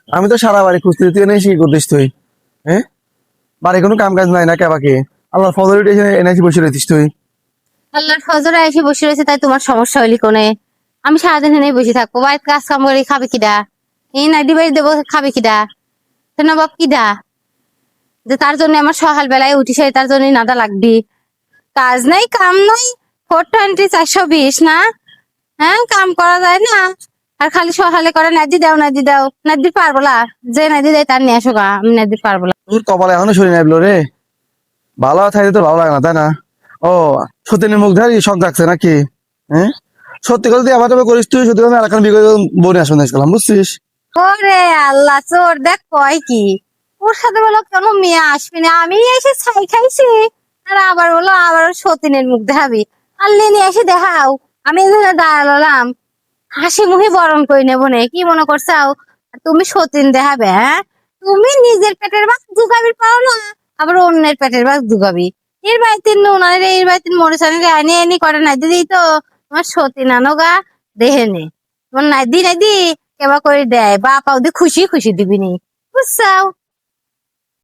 আমি তো সারা বাড়ি খুঁজতে, তুই এনে কি করতিস তুই? হ্যাঁ, বাড়ি কোনো কাম কাজ নাই না কেবাকে? আল্লাহ ফজর উঠে এনেছি বসে রয়েছিস তুই? আল্লাহর ফজরে এসে বসে রয়েছে তাই তোমার সমস্যা হইলি কোনে? আমি সারাদিন এনে বসে থাকবো, বাড়িতে কাজ কাম করে খাবে কিডা? এই নাইডি বাড়ি দেবো, খাবে কিডা? না বাপ কিডা যে তার জন্য আমার সকাল বেলায় উঠিস, তার জন্য নাদা লাগবি? কাজ নাই কাম নাই, 420 420 না? হ্যাঁ, কাম করা যায় না? আর খালি সকালে করে নাদি দাও নাদি দাও, নাদি পারবো না? যে নাদি দেয় তার নিয়ে আসো গা, আমি নাদি পারবো না। তোর কপালে এখনো শরীর নাই রে। ভালো থাকলে তো ভালো লাগে না, তাই না? ও, সত্যিনের মুখ ধারি শখ রাখছে নাকি? হ্যাঁ, সত্যি কথা তুই আবার তবে করিস, তুই সত্যি কথা এলাকার বিগত বনে আসবেন দেখলাম, বুঝছিস? ওরে আল্লাহ, চোর দেখ কয় কি! ওর সাথে বলো কেন মেয়ে আসবি না, আমি এসে ছাই খাইছি, আর আবার বলো আবার সতীনের মুখ দেখাবি? আর নিয়ে এসে দেখাও, আমি এখানে দাঁড়ালাম, হাসি মুখে বরণ করে নেবো না, কি মনে করছাও? তুমি সতীন দেখাবে? হ্যাঁ, তুমি নিজের পেটের ভাত ঢুকাবি পারো না, আবার অন্যের পেটের ভাত ঢুকাবি? এর বাড়িতে নুন আনে, এর বাড়িতে মরিচ আনে, আনি আনি করে নাই দিদি তো তোমার সতীন আনো গা, দেহে নে তোমার নাই দি কেবা করে দেয়, বাপা ওদের খুশি খুশি দিবি নি, বুঝছাও?